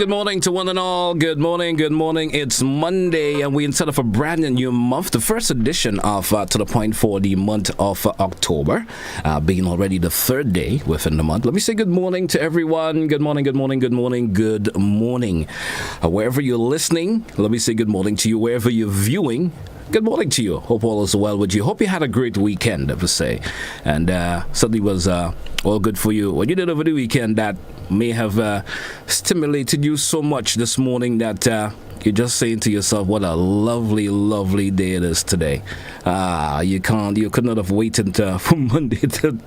good morning to one and all. Good morning, good morning. It's Monday, and we instead of a brand new month, the first edition of To The Point for the month of October, being already the third day within the month. Let me say good morning to everyone. Good morning, good morning, good morning, good morning. Wherever you're listening, let me say good morning to you. Wherever you're viewing, good morning to you. Hope all is well with you. Hope you had a great weekend, I would say. And certainly was all good for you. What you did over the weekend that may have stimulated you so much this morning that you're just saying to yourself, what a lovely, lovely day it is today. You could not have waited for Monday to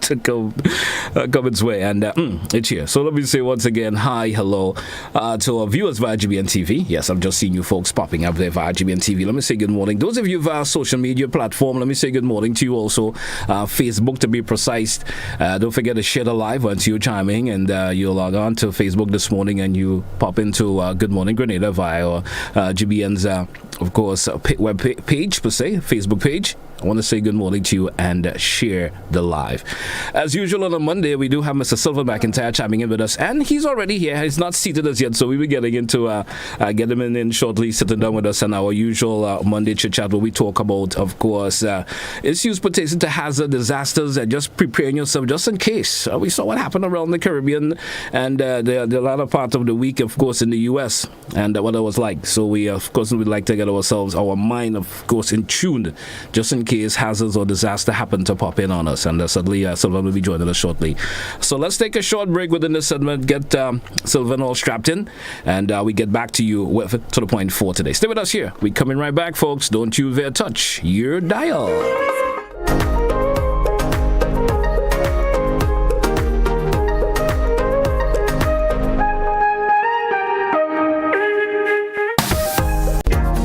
come its way. And it's here. So let me say once again, hi, hello to our viewers via GBN TV. Yes, I've just seen you folks popping up there via GBN TV. Let me say good morning. Those of you via social media platform, let me say good morning to you also. Facebook, to be precise. Don't forget to share the live once you're chiming, and you log on to Facebook this morning and you pop into Good Morning Grenada via GBN's, of course, web page, per se, Facebook page. I want to say good morning to you and share the live. As usual on a Monday, we do have Mr. Sylvan McIntyre chiming in with us, and he's already here. He's not seated as yet, so we'll be getting into get him in shortly, sitting down with us on our usual Monday chit chat where we talk about, of course, issues pertaining to hazard, disasters, and just preparing yourself just in case. We saw what happened around the Caribbean and the latter part of the week, of course, in the U.S. and what it was like. So we, of course, would like to get our mind, of course, in tune, just in case hazards or disaster happen to pop in on us. And suddenly Sylvan will be joining us shortly. So let's take a short break within this segment, get Sylvan all strapped in, and we get back to you with To The Point for today. Stay with us here. We're coming right back, folks. Don't you dare touch your dial.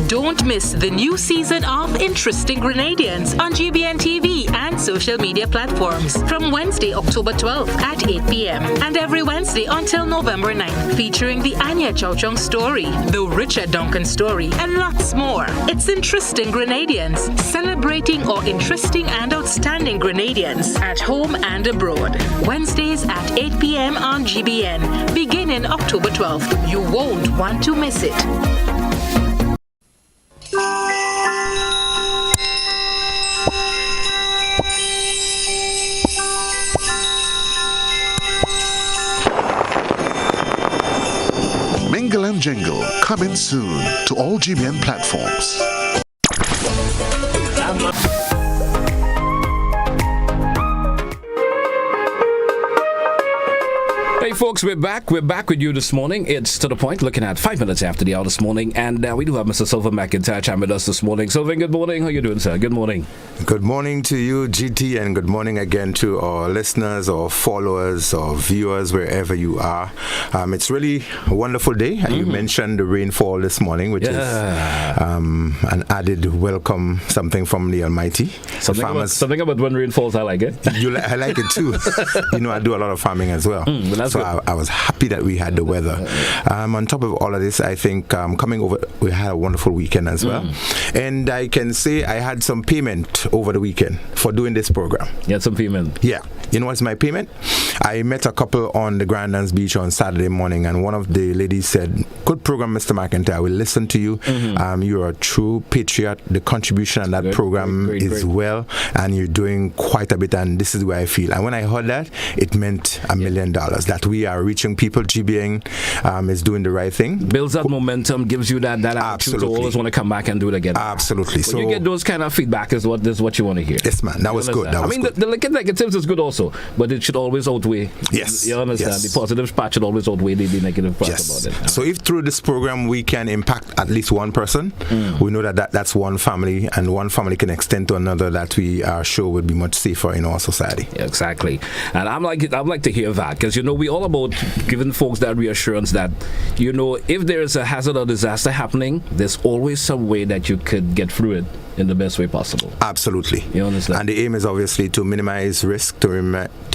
Don't miss the new season of Interesting Grenadians on GBN TV and social media platforms from Wednesday, October 12th at 8 p.m. and every Wednesday until November 9th, featuring the Anya Chow Chung story, the Richard Duncan story, and lots more. It's Interesting Grenadians, celebrating our interesting and outstanding Grenadians at home and abroad. Wednesdays at 8 p.m. on GBN, beginning October 12th. You won't want to miss it. Mingle and Jingle coming soon to all GBN platforms. Hey folks, we're back with you this morning. It's To The Point, looking at 5 minutes after the hour this morning, and we do have Mr. Sylvan McIntyre chiming with us this morning. Sylvan, good morning. How you doing, sir? Good morning. Good morning to you, GT, and good morning again to our listeners, or followers, or viewers, wherever you are. It's really a wonderful day. Mm-hmm. You mentioned the rainfall this morning, which is an added welcome, something from the Almighty. Something about when rain falls, I like it. I like it too. I do a lot of farming as well. So I was happy that we had the weather. On top of all of this, I think coming over, we had a wonderful weekend as well. And I can say I had some payment over the weekend for doing this program. You had some payment? Yeah. You know what's my payment? I met a couple on the Grand Dance Beach on Saturday morning, and one of the ladies said, "Good program, Mr. McIntyre. We'll listen to you. You're a true patriot. The contribution on that program is well, and you're doing quite a bit, and this is where I feel." And when I heard that, it meant $1 million. That we are reaching people. GBN is doing the right thing. Builds that momentum, gives you that attitude to always want to come back and do it again. Absolutely. So you get those kind of feedback is what you want to hear. Yes, man. That was good. The negatives is good also, but it should always outweigh. Yes. You understand? Yes. The positive part should always outweigh the negative part about it. So if through this program we can impact at least one person, we know that's one family, and one family can extend to another, that we are sure would be much safer in our society. Yeah, exactly. And I'd like to hear that, because we all about giving folks that reassurance that if there is a hazard or disaster happening, there's always some way that you could get through it in the best way possible. Absolutely. You understand? And the aim is obviously to minimize risk, to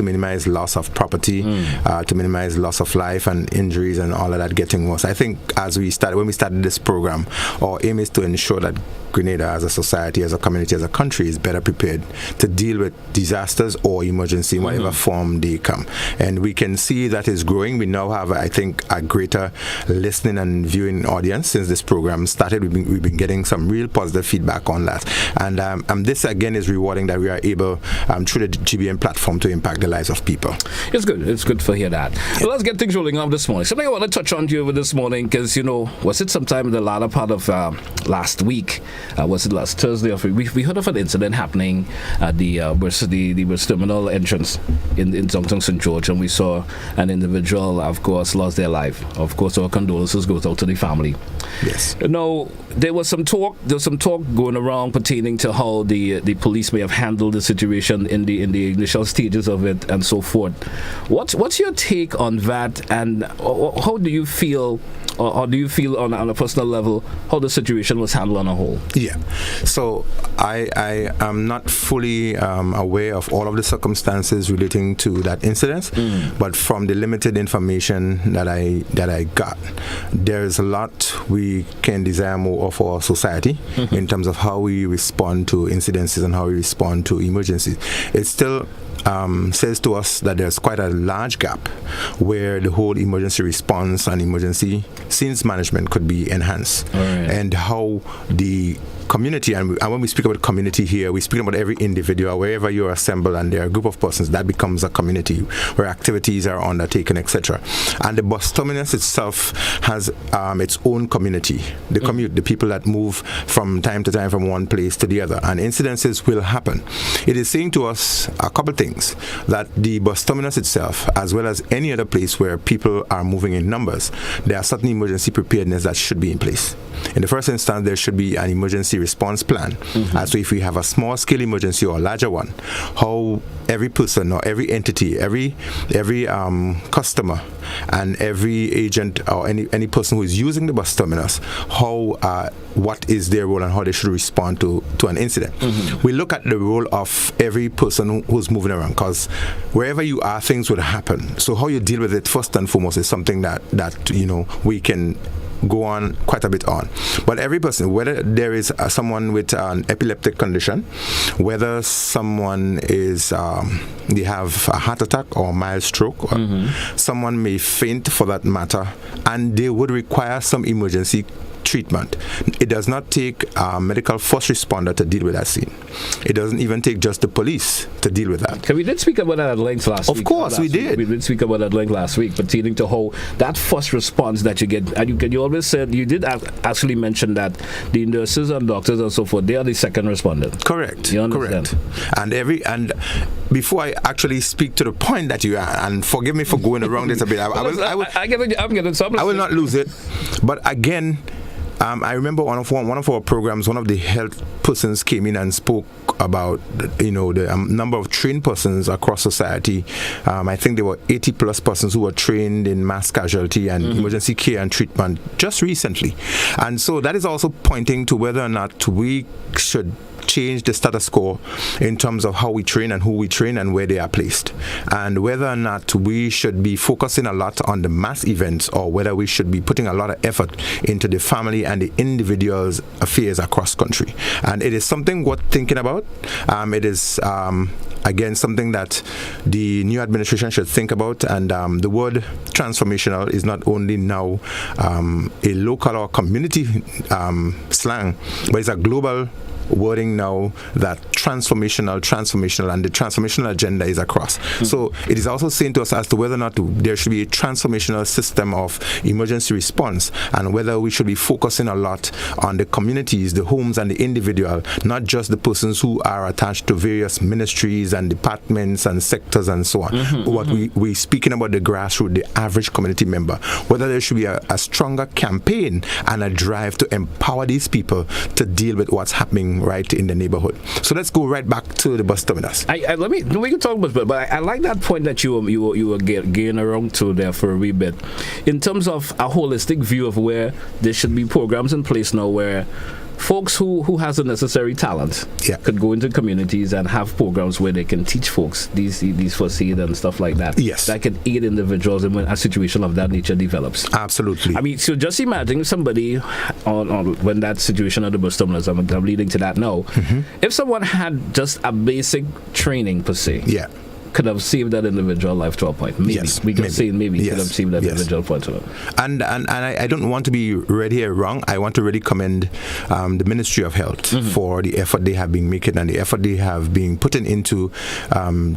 minimize loss of property, to minimize loss of life and injuries and all of that getting worse. I think when we started this program, our aim is to ensure that Grenada as a society, as a community, as a country is better prepared to deal with disasters or emergency in whatever form they come. And we can see that is growing. We now have, I think, a greater listening and viewing audience since this program started. We've been getting some real positive feedback on that. And this, again, is rewarding that we are able, through the GBN platform, to impact the lives of people. It's good. It's good to hear that. Well, let's get things rolling up this morning. Something I want to touch on to you this morning, because, was it sometime in the latter part of last week? Was it last Thursday? We heard of an incident happening at the West Terminal entrance in Zongtong St. George, and we saw an individual, of course, lost their life. Of course, our condolences goes out to the family. Yes. There was some talk going around pertaining to how the police may have handled the situation in the initial stages of it and so forth. What's your take on that, and how do you feel, or do you feel on a personal level how the situation was handled on a whole? Yeah. So I am not fully aware of all of the circumstances relating to that incident, but from the limited information that I got, there's a lot we can desire more of our society in terms of how we respond to incidences and how we respond to emergencies. It still says to us that there's quite a large gap where the whole emergency response and emergency scenes management could be enhanced, and how the community, and when we speak about community here, we speak about every individual, wherever you're assembled and there are a group of persons, that becomes a community where activities are undertaken, etc. And the bus terminus itself has its own community, the commute, the people that move from time to time from one place to the other, and incidences will happen. It is saying to us a couple things, that the bus terminus itself, as well as any other place where people are moving in numbers, there are certain emergency preparedness that should be in place. In the first instance, there should be an emergency response plan. So if we have a small scale emergency or a larger one, how every person or every entity, every customer and every agent or any person who is using the bus terminus, what is their role and how they should respond to an incident. We look at the role of every person who's moving around, because wherever you are, things would happen. So how you deal with it first and foremost is something that we can go on quite a bit on. But every person, whether there is someone with an epileptic condition, whether someone is they have a heart attack or a mild stroke, or someone may faint for that matter, and they would require some emergency treatment. It does not take a medical first responder to deal with that scene. It doesn't even take just the police to deal with that. We did speak about that at length last week. Of course, we did. We did speak about that at length last week, pertaining to how that first response that you get, and you always said, you did actually mention that the nurses and doctors and so forth, they are the second responders. Correct. You understand? Correct. And before I actually speak to the point that you are, and forgive me for going around this a bit, I will not lose it. But again, I remember one of our programs, one of the health persons came in and spoke about the number of trained persons across society. I think there were 80 plus persons who were trained in mass casualty and emergency care and treatment just recently. And so that is also pointing to whether or not we should change the status quo in terms of how we train and who we train and where they are placed, and whether or not we should be focusing a lot on the mass events, or whether we should be putting a lot of effort into the family and the individual's affairs across country. And it is something worth thinking about. It is again something that the new administration should think about, and the word transformational is not only now a local or community slang, but it's a global wording now, that transformational, and the transformational agenda is across. So it is also saying to us as to whether or not there should be a transformational system of emergency response, and whether we should be focusing a lot on the communities, the homes, and the individual, not just the persons who are attached to various ministries and departments and sectors and so on. But we're speaking about the grassroots, the average community member, whether there should be a stronger campaign and a drive to empower these people to deal with what's happening right in the neighborhood. So let's go right back to the bus terminus. We can talk about, but I like that point that you were getting around to there for a wee bit, in terms of a holistic view of where there should be programs in place now where folks who has the necessary talent could go into communities and have programs where they can teach folks these first aid and stuff like that. Yes. That can aid individuals when a situation of that nature develops. Absolutely. I mean, so just imagine somebody on when that situation at the bus terminals, I'm leading to that now. If someone had just a basic training per se, could have saved that individual life to a point. Maybe. We can say maybe could have saved that individual point to it. And I don't want to be read here wrong. I want to really commend the Ministry of Health for the effort they have been making and the effort they have been putting into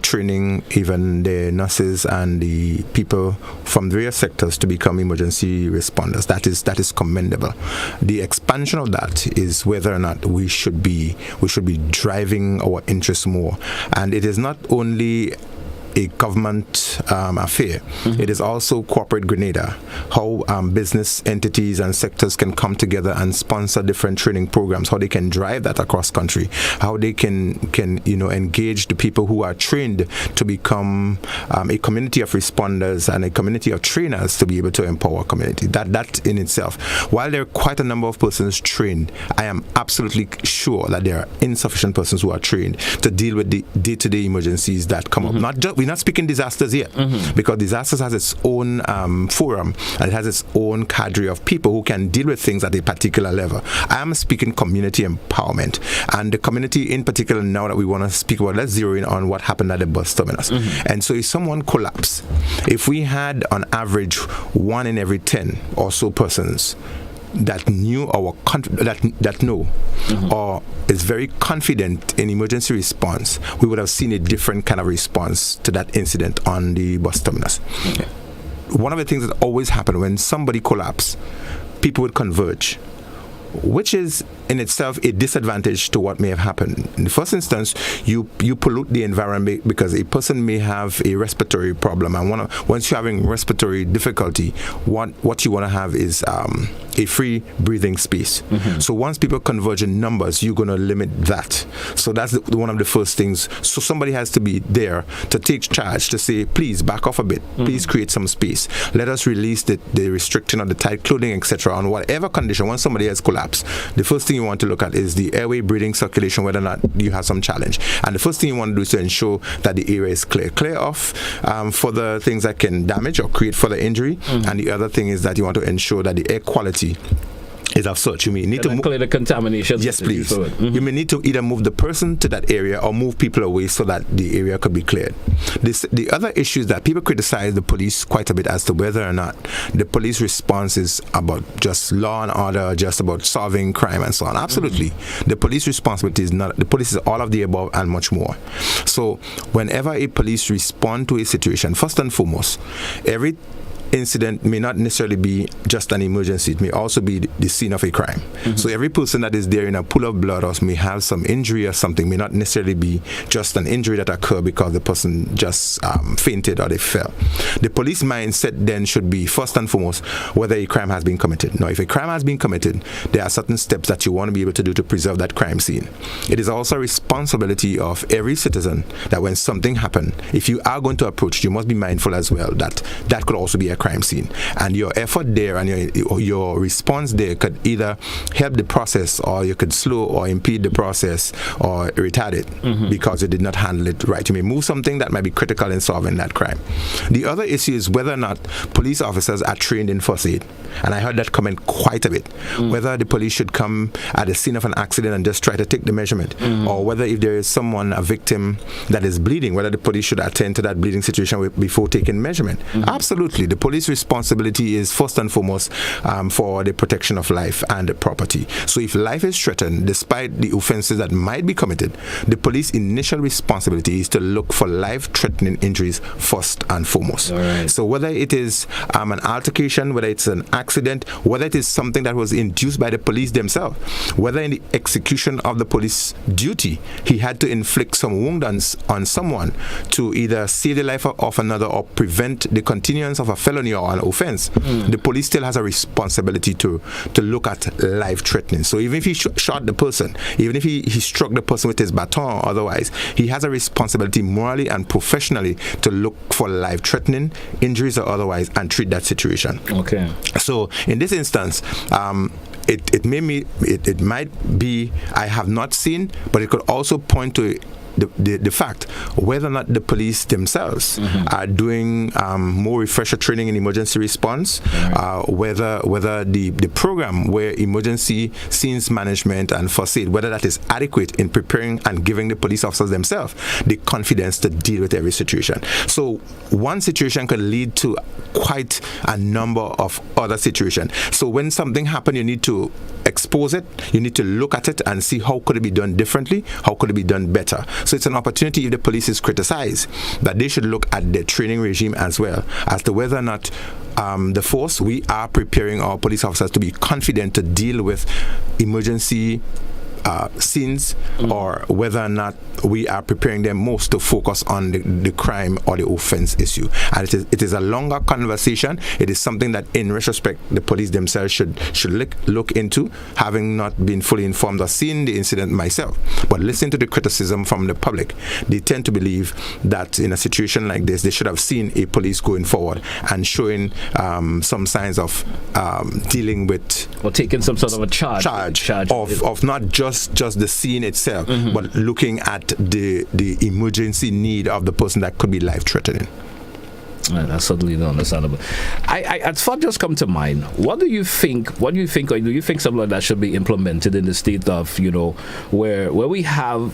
training even the nurses and the people from various sectors to become emergency responders. That is commendable. The expansion of that is whether or not we should be driving our interests more. And it is not only a government affair. It is also corporate Grenada, how business entities and sectors can come together and sponsor different training programs, how they can drive that across country, how they can engage the people who are trained to become a community of responders and a community of trainers to be able to empower community. That in itself, while there are quite a number of persons trained, I am absolutely sure that there are insufficient persons who are trained to deal with the day-to-day emergencies that come up. We're not speaking disasters yet, because disasters has its own forum and it has its own cadre of people who can deal with things at a particular level. I am speaking community empowerment, and the community in particular now that we want to speak about, let's zero in on what happened at the bus terminus. And so if someone collapsed, if we had on average 1 in every 10 or so persons that knew that know or is very confident in emergency response, we would have seen a different kind of response to that incident on the bus terminus. One of the things that always happen when somebody collapses, people would converge, which is in itself a disadvantage to what may have happened. In the first instance, you pollute the environment because a person may have a respiratory problem, and once you're having respiratory difficulty, what you want to have is a free breathing space. So once people converge in numbers, you're going to limit that. So that's one of the first things. So somebody has to be there to take charge, to say, please back off a bit, please create some space, let us release the restriction of the tight clothing, etc. on whatever condition. Once somebody has collapsed, the first thing you want to look at is the airway, breathing, circulation, whether or not you have some challenge. And the first thing you want to do is to ensure that the area is clear off for the things that can damage or create further injury. And the other thing is that you want to ensure that the air quality is of such. You may need to clear the contamination. Yes, please. You may need to either move the person to that area or move people away so that the area could be cleared. The other issue is that people criticize the police quite a bit as to whether or not the police response is about just law and order, just about solving crime and so on. Absolutely. The police responsibility is not. The police is all of the above and much more. So whenever a police respond to a situation, first and foremost, every incident may not necessarily be just an emergency. It may also be the scene of a crime. So every person that is there in a pool of blood or may have some injury or something, may not necessarily be just an injury that occurred because the person just fainted or they fell. The police mindset then should be first and foremost whether a crime has been committed. Now, if a crime has been committed, there are certain steps that you want to be able to do to preserve that crime scene. It is also a responsibility of every citizen that when something happens, if you are going to approach, you must be mindful as well that that could also be a crime scene, and your effort there and your response there could either help the process, or you could slow or impede the process or retard it because you did not handle it right. You may move something that might be critical in solving that crime. The other issue is whether or not police officers are trained in first aid, and I heard that comment quite a bit. Whether the police should come at the scene of an accident and just try to take the measurement, or whether if there is someone, a victim that is bleeding, whether the police should attend to that bleeding situation before taking measurement. Absolutely. The police responsibility is first and foremost for the protection of life and property. So if life is threatened, despite the offenses that might be committed, the police initial responsibility is to look for life-threatening injuries first and foremost. Right. So whether it is an altercation, whether it's an accident, whether it is something that was induced by the police themselves, whether in the execution of the police duty, he had to inflict some wound on someone to either save the life of another or prevent the continuance of a felony or an offense, the police still has a responsibility to look at life-threatening. So even if he shot the person, even if he struck the person with his baton or otherwise, he has a responsibility morally and professionally to look for life-threatening injuries or otherwise and treat that situation. Okay. So in this instance, it might be I have not seen, but it could also point to the fact whether or not the police themselves are doing more refresher training in emergency response, whether the program where emergency scenes management and first aid, whether that is adequate in preparing and giving the police officers themselves the confidence to deal with every situation. So one situation could lead to quite a number of other situations. So when something happens, you need to expose it, you need to look at it and see how could it be done differently, how could it be done better. So it's an opportunity, if the police is criticized, that they should look at their training regime as well, as to whether or not the force, we are preparing our police officers to be confident to deal with emergency scenes, or whether or not we are preparing them most to focus on the crime or the offense issue. And it is a longer conversation. It is something that, in retrospect, the police themselves should look into, having not been fully informed or seen the incident myself. But listening to the criticism from the public, they tend to believe that in a situation like this, they should have seen a police going forward and showing some signs of dealing with, or taking some sort of a charge of not just the scene itself, but looking at the emergency need of the person that could be life-threatening. That's certainly understandable. I thought just come to mind. What do you think? Or do you think something like that should be implemented in the state of, where we have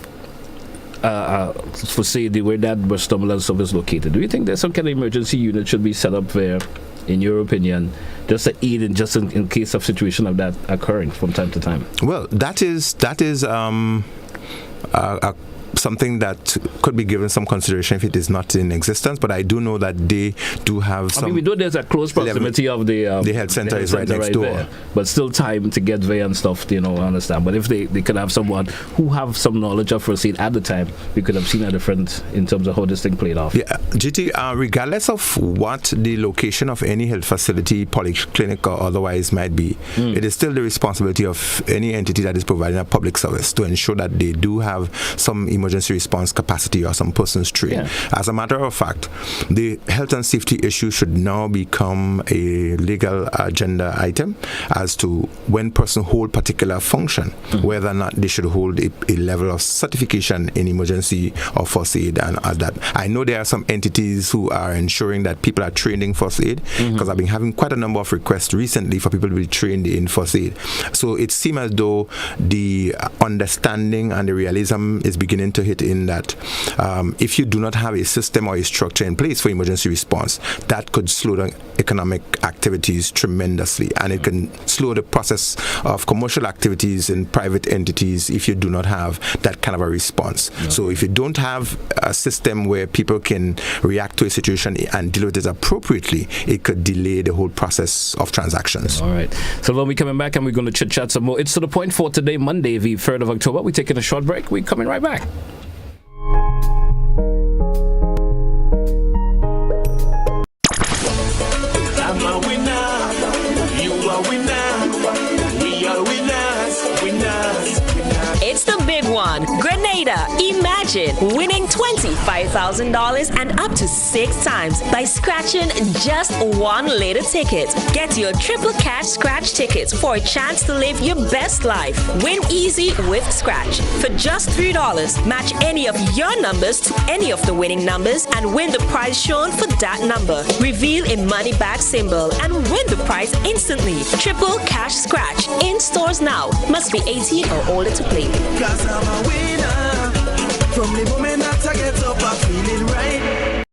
facility where that Bristol ambulance service is located? Do you think there's some kind of emergency unit should be set up there, in your opinion, just to aid in case of situation of that occurring from time to time? Well, that is something that could be given some consideration if it is not in existence, but I do know that they do have some. We know there's a close proximity of the health center is right next door, there, but still time to get there and stuff. I understand. But if they could have someone who have some knowledge of first aid at the time, we could have seen a difference in terms of how this thing played off. Yeah, GT. Regardless of what the location of any health facility, polyclinic or otherwise might be, it is still the responsibility of any entity that is providing a public service to ensure that they do have some emergency response capacity or some persons trained. Yeah. As a matter of fact, the health and safety issue should now become a legal agenda item as to when person hold particular function, whether or not they should hold a level of certification in emergency or first aid and that. I know there are some entities who are ensuring that people are trained in first aid, because I've been having quite a number of requests recently for people to be trained in first aid. So it seems as though the understanding and the realism is beginning to hit in that if you do not have a system or a structure in place for emergency response, that could slow down economic activities tremendously, and it can slow the process of commercial activities in private entities if you do not have that kind of a response. Yeah. So if you don't have a system where people can react to a situation and deal with it appropriately, it could delay the whole process of transactions. All right. So when we're coming back and we're going to chit-chat some more. It's To The Point for today, Monday, the 3rd of October. We're taking a short break. We're coming right back. I'm a winner. You are winner. We are winners. It's the big one. Grenada. Imagine winning $25,000 and up to 6 times by scratching just one lotto ticket. Get your triple cash scratch tickets for a chance to live your best life. Win easy with Scratch. For just $3, match any of your numbers to any of the winning numbers and win the prize shown for that number. Reveal a money back symbol and win the prize instantly. Triple cash scratch in stores now. Must be 18 or older to play. 'Cause I'm a winner. From the moment that I get up, I'm feeling right.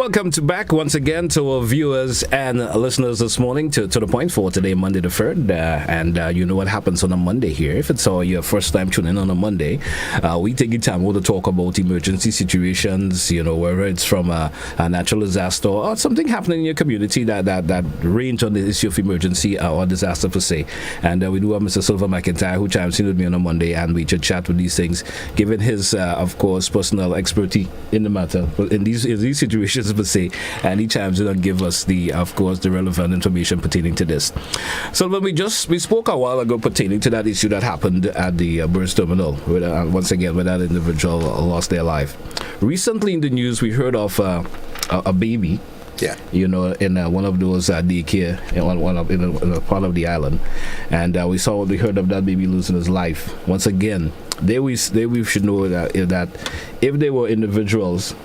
welcome back once again to our viewers and listeners this morning to the point for today, Monday the 3rd. And you know what happens on a Monday here. If it's your first time tuning in on a Monday, we take the time to talk about emergency situations, whether it's from a natural disaster or something happening in your community that range on the issue of emergency or disaster per se. And we do have Mr. Sylvan McIntyre who chimes in with me on a Monday, and we chat with these things, given his, of course, personal expertise in the matter, in these situations per se, and he chimes in and give us the relevant information pertaining to this. So when we spoke a while ago pertaining to that issue that happened at the Burns Terminal, once again, where that individual lost their life. Recently in the news, we heard of a baby. Yeah. In one of those daycare in a part of the island, and we heard of that baby losing his life. Once again, we should know that if they were individuals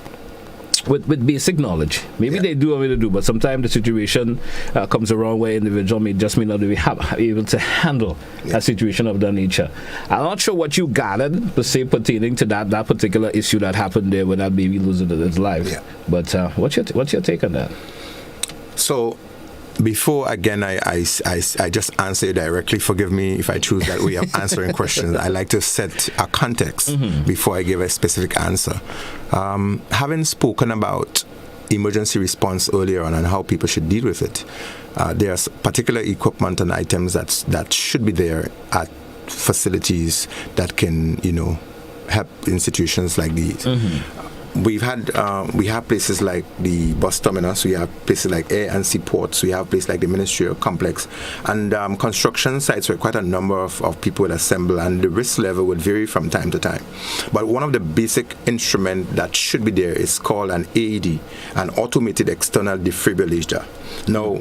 with basic knowledge, maybe they do what they do, but sometimes the situation comes around where individual may not be able to handle a situation of that nature. I'm not sure what you gathered per se pertaining to that particular issue that happened there with that baby losing his life. Yeah. But what's your take on that? So, before, again, I just answer directly. Forgive me if I choose that way of answering questions. I like to set a context before I give a specific answer. Having spoken about emergency response earlier on and how people should deal with it, there's particular equipment and items that should be there at facilities that can, help in situations like these. We have places like the bus terminus, we have places like air and sea ports, we have places like the ministerial complex, and construction sites where quite a number of people would assemble, and the risk level would vary from time to time. But one of the basic instruments that should be there is called an AED, an automated external defibrillator. Now,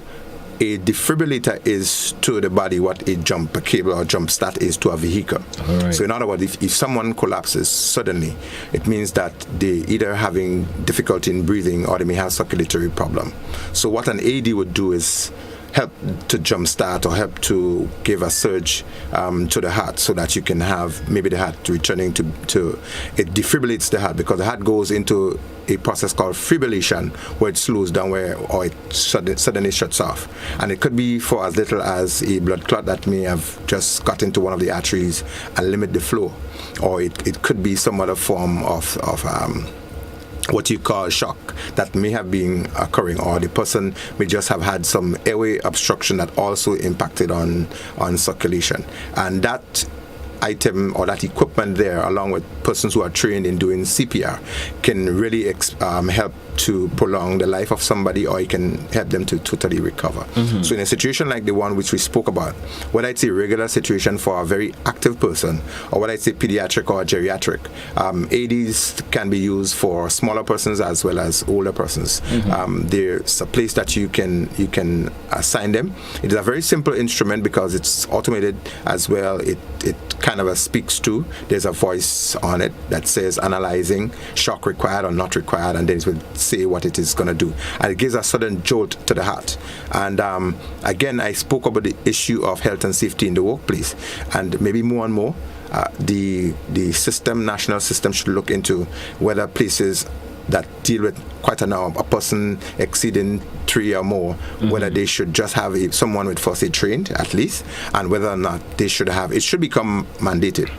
a defibrillator is to the body what a cable or jump start is to a vehicle. Right. So in other words, if someone collapses suddenly, it means that they either having difficulty in breathing or they may have circulatory problem. So what an AED would do is help to jumpstart or help to give a surge to the heart, so that you can have maybe the heart returning to it defibrillates the heart, because the heart goes into a process called fibrillation, where it slows down or it suddenly shuts off. And it could be for as little as a blood clot that may have just got into one of the arteries and limit the flow, or it could be some other form of what you call shock that may have been occurring, or the person may just have had some airway obstruction that also impacted on circulation. And that item or that equipment there, along with persons who are trained in doing CPR, can really help to prolong the life of somebody, or it can help them to totally recover. So in a situation like the one which we spoke about, whether it's a regular situation for a very active person, or whether it's a pediatric or a geriatric, AEDs can be used for smaller persons as well as older persons. There's a place that you can assign them. It is a very simple instrument because it's automated as well. It kind of speaks to, there's a voice on it that says analyzing, shock required or not required, and then it will say what it is going to do, and it gives a sudden jolt to the heart. And again, I spoke about the issue of health and safety in the workplace, and maybe more and more the national system should look into whether places that deal with quite a person exceeding 3 or more, whether they should just have someone with first aid trained at least, and whether or not it should become mandated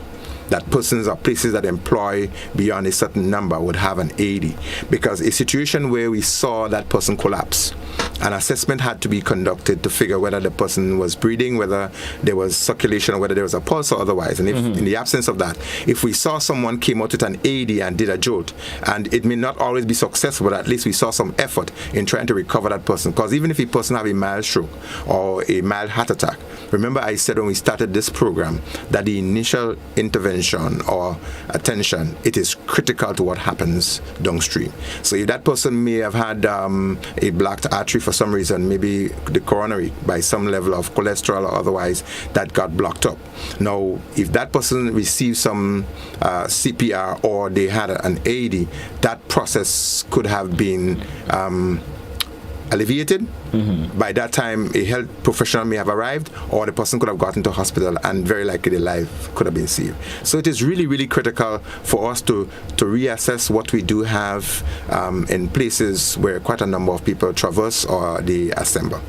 that persons or places that employ beyond a certain number would have an AED. Because a situation where we saw that person collapse, an assessment had to be conducted to figure whether the person was breathing, whether there was circulation, or whether there was a pulse or otherwise. And if in the absence of that, if we saw someone came out with an AED and did a jolt, and it may not always be successful, but at least we saw some effort in trying to recover that person. Because even if a person have a mild stroke or a mild heart attack, remember I said when we started this program that the initial intervention or attention, it is critical to what happens downstream. So if that person may have had a blocked artery for some reason, maybe the coronary by some level of cholesterol or otherwise, that got blocked up. Now, if that person received some CPR or they had an AED, that process could have been alleviated. By that time, a health professional may have arrived, or the person could have gotten to hospital, and very likely their life could have been saved. So it is really, really critical for us to reassess what we do have in places where quite a number of people traverse or they assemble.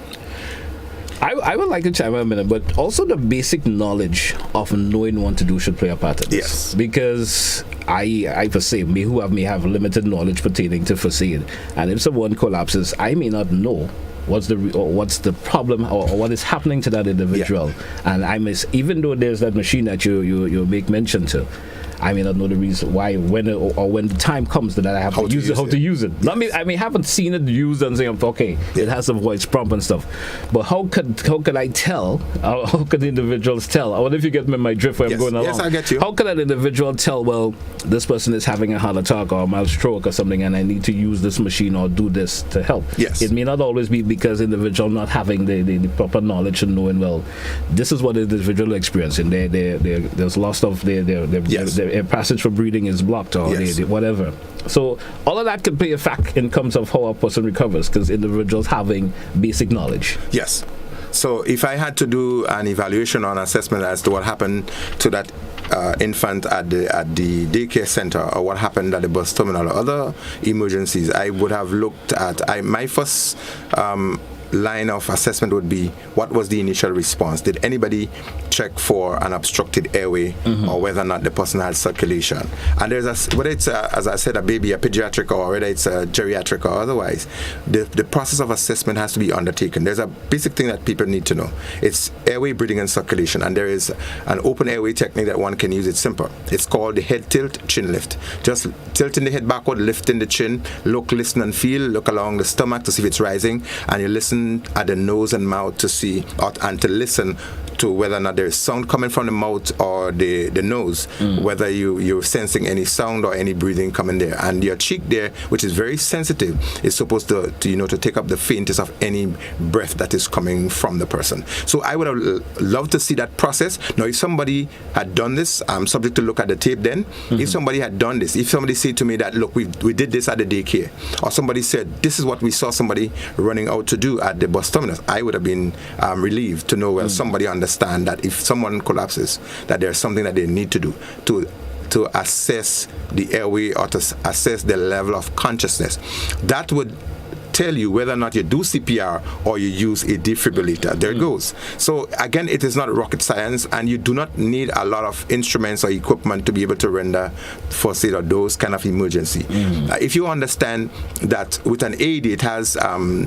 I would like to chime in a minute, but also the basic knowledge of knowing what to do should play a part in this. Yes. Because I per se, may have limited knowledge pertaining to first aid, and if someone collapses, I may not know what's the problem or what is happening to that individual, and I miss, even though there's that machine that you make mention to, I may not know the reason why when the time comes that I have to use it, how to use it. Yes. I haven't seen it used and saying, okay, it has a voice prompt and stuff. But how could I tell? How could the individuals tell? I wonder if you get me my drift where I'm going along. Yes, I get you. How can an individual tell, well, this person is having a heart attack or a mild stroke or something, and I need to use this machine or do this to help? Yes. It may not always be because individual not having the proper knowledge and knowing, well, this is what the individual is experiencing. There's loss of their passage for breathing is blocked or whatever. So all of that can play a fact in terms of how a person recovers, because individuals having basic knowledge. Yes. So if I had to do an evaluation or an assessment as to what happened to that infant at the daycare center, or what happened at the bus terminal or other emergencies, I would have looked at my first line of assessment would be, what was the initial response? Did anybody check for an obstructed airway, or whether or not the person had circulation? And there's whether it's as I said, a baby, a pediatric, or whether it's a geriatric or otherwise, the process of assessment has to be undertaken. There's a basic thing that people need to know. It's airway, breathing, and circulation, and there is an open airway technique that one can use. It's simple. It's called the head tilt, chin lift. Just tilting the head backward, lifting the chin, look, listen, and feel. Look along the stomach to see if it's rising, and you listen at the nose and mouth to see and to listen to whether or not there is sound coming from the mouth or the nose, whether you're sensing any sound or any breathing coming there. And your cheek there, which is very sensitive, is supposed to take up the faintest of any breath that is coming from the person. So I would have loved to see that process. Now, if somebody had done this, I'm subject to look at the tape then. If somebody had done this, if somebody said to me that, look, we did this at the daycare, or somebody said, this is what we saw somebody running out to do at the bus terminus, I would have been relieved to know, well, somebody understand that if someone collapses, that there's something that they need to do to assess the airway or to assess the level of consciousness. That would tell you whether or not you do CPR or you use a defibrillator. There it goes. So again, it is not rocket science, and you do not need a lot of instruments or equipment to be able to render first aid or those kind of emergency. If you understand that with an AED, it has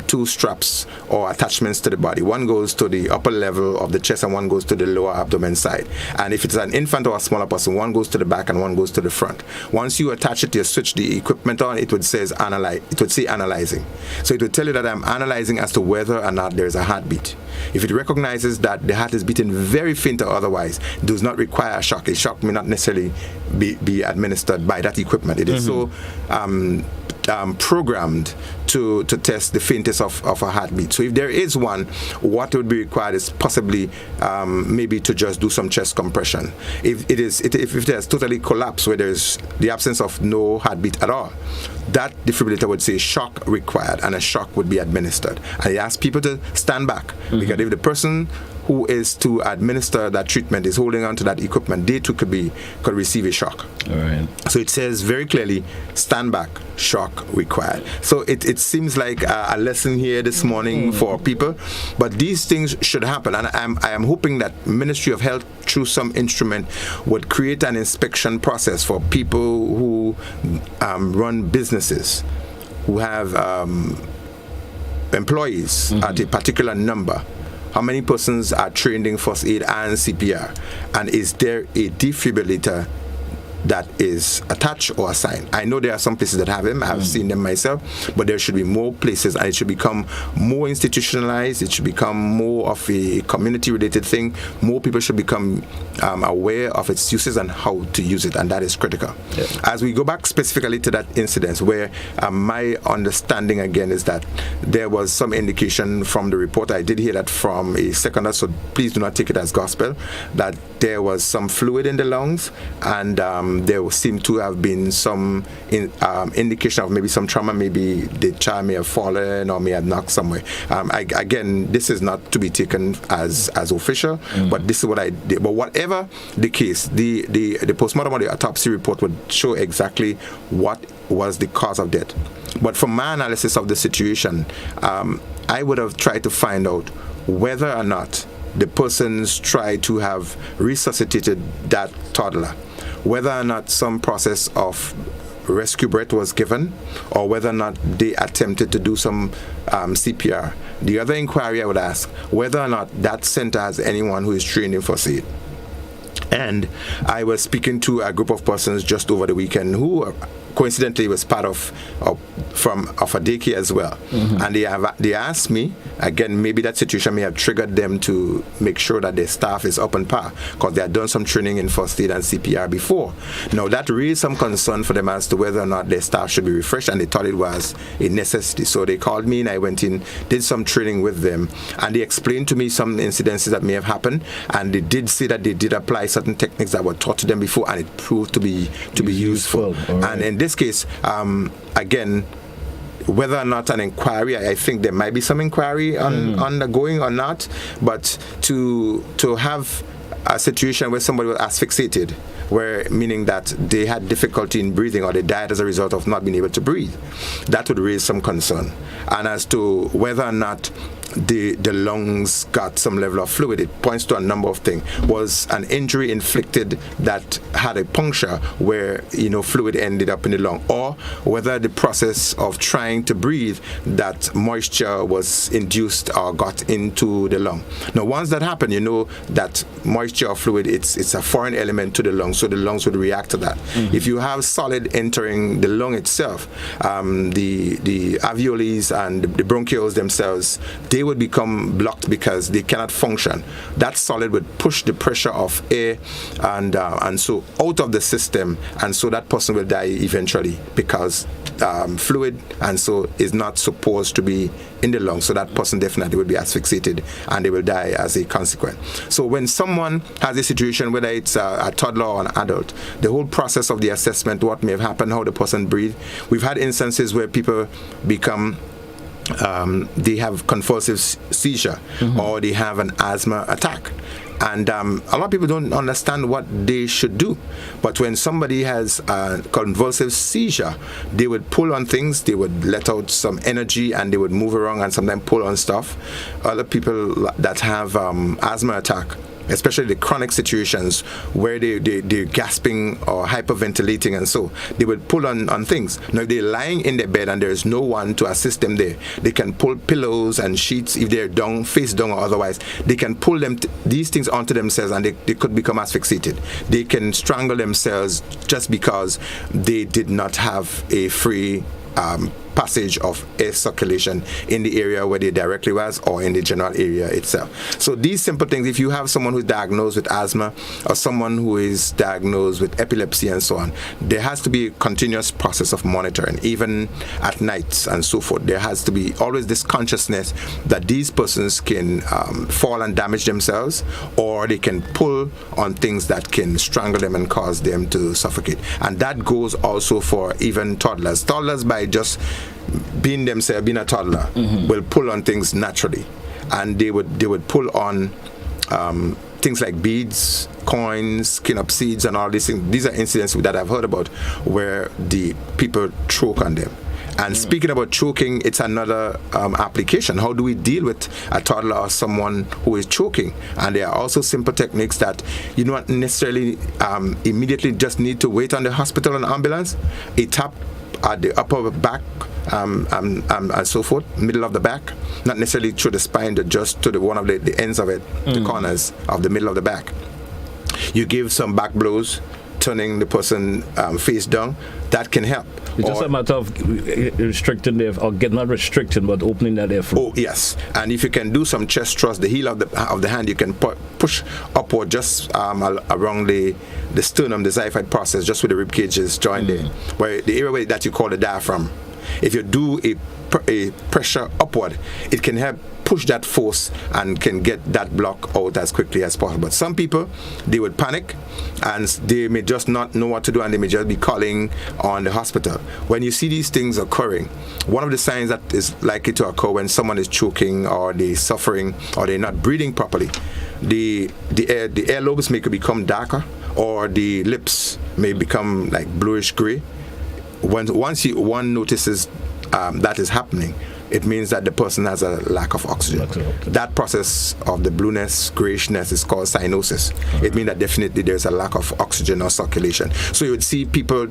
two straps or attachments to the body. One goes to the upper level of the chest and one goes to the lower abdomen side. And if it's an infant or a smaller person, one goes to the back and one goes to the front. Once you attach it, you switch the equipment on, it would say analyzing. So it will tell you that I'm analyzing as to whether or not there's a heartbeat. If it recognizes that the heart is beating very faint or otherwise, it does not require a shock. A shock may not necessarily be administered by that equipment. It is so programmed to test the faintest of a heartbeat. So if there is one, what would be required is possibly maybe to just do some chest compression. If there's totally collapse where there's the absence of no heartbeat at all, that defibrillator would say shock required, and a shock would be administered. And it asks people to stand back, because if the person who is to administer that treatment is holding on to that equipment, they too could receive a shock. All right. So it says very clearly, stand back, shock required. So it seems like a lesson here this morning for people, but these things should happen, and I am hoping that Ministry of Health, through some instrument, would create an inspection process for people who run businesses, who have employees at a particular number. How many persons are trained in first aid and CPR? And is there a defibrillator that is attached or assigned? I know there are some places that have them. I've seen them myself, but there should be more places, and it should become more institutionalized. It should become more of a community-related thing. More people should become aware of its uses and how to use it, and that is critical. Yeah. As we go back specifically to that incident, where my understanding again is that there was some indication from the report, I did hear that from a seconder, so please do not take it as gospel, that there was some fluid in the lungs, and there seemed to have been some indication of maybe some trauma. Maybe the child may have fallen or may have knocked somewhere. Again, this is not to be taken as official, but this is what I did. But whatever the case, the postmortem or the autopsy report would show exactly what was the cause of death. But from my analysis of the situation, I would have tried to find out whether or not the persons tried to have resuscitated that toddler, whether or not some process of rescue breath was given, or whether or not they attempted to do some CPR. The other inquiry I would ask, whether or not that center has anyone who is trained in first aid. And I was speaking to a group of persons just over the weekend who coincidentally was part of a daycare as well. And they asked me, again, maybe that situation may have triggered them to make sure that their staff is up on par, because they had done some training in first aid and CPR before. Now, that raised some concern for them as to whether or not their staff should be refreshed, and they thought it was a necessity. So they called me, and I went in, did some training with them, and they explained to me some incidences that may have happened, and they did say that they did apply certain techniques that were taught to them before, and it proved to be useful. Right. And in this case, again, whether or not an inquiry, I think there might be some inquiry undergoing or not, but to have a situation where somebody was asphyxiated, meaning that they had difficulty in breathing or they died as a result of not being able to breathe, that would raise some concern. And as to whether or not the lungs got some level of fluid, it points to a number of things. Was an injury inflicted that had a puncture where fluid ended up in the lung, or whether the process of trying to breathe, that moisture was induced or got into the lung. Now, once that happened, that moisture or fluid, it's a foreign element to the lung, so the lungs would react to that. If you have solid entering the lung itself, the alveoli and the bronchioles themselves, they would become blocked because they cannot function. That solid would push the pressure of air and so out of the system, and so that person will die eventually because fluid and so is not supposed to be in the lung. So that person definitely will be asphyxiated and they will die as a consequence. So when someone has a situation, whether it's a toddler or an adult, the whole process of the assessment, what may have happened, how the person breathed. We've had instances where people become they have convulsive seizure, or they have an asthma attack. And a lot of people don't understand what they should do. But when somebody has a convulsive seizure, they would pull on things, they would let out some energy, and they would move around and sometimes pull on stuff. Other people that have asthma attack, especially the chronic situations where they're gasping or hyperventilating, and so they would pull on things. Now, if they're lying in their bed and there's no one to assist them there, they can pull pillows and sheets. If they're down, face down or otherwise, they can pull these things onto themselves, and they could become asphyxiated. They can strangle themselves just because they did not have a free passage of air circulation in the area where they directly was or in the general area itself. So these simple things, if you have someone who's diagnosed with asthma or someone who is diagnosed with epilepsy and so on, there has to be a continuous process of monitoring, even at nights and so forth. There has to be always this consciousness that these persons can fall and damage themselves, or they can pull on things that can strangle them and cause them to suffocate. And that goes also for even toddlers. Toddlers, by just being a toddler, will pull on things naturally, and they would pull on things like beads, coins, skin up seeds, and all these things. These are incidents that I've heard about where the people choke on them. And speaking about choking, it's another application. How do we deal with a toddler or someone who is choking? And there are also simple techniques that you don't necessarily immediately just need to wait on the hospital and ambulance. A tap at the upper back and so forth, middle of the back, not necessarily through the spine, but just to one of the ends of it, the corners of the middle of the back. You give some back blows, turning the person face down. That can help. It's just a matter of restricting there, or not restricting, but opening that air flow. Oh, yes. And if you can do some chest thrust, the heel of the hand, you can push upward just around the sternum, the xiphoid process, just where the rib cage is joined there, where the area that you call the diaphragm. If you do a pressure upward, it can help push that force and can get that block out as quickly as possible. But some people, they would panic and they may just not know what to do, and they may just be calling on the hospital. When you see these things occurring, one of the signs that is likely to occur when someone is choking or they're suffering or they're not breathing properly, the air lobes may become darker, or the lips may become like bluish gray. Once one notices that is happening, it means that the person has a lack of oxygen. That process of the blueness, grayishness is called cyanosis. It means that definitely there's a lack of oxygen or circulation. So you would see people,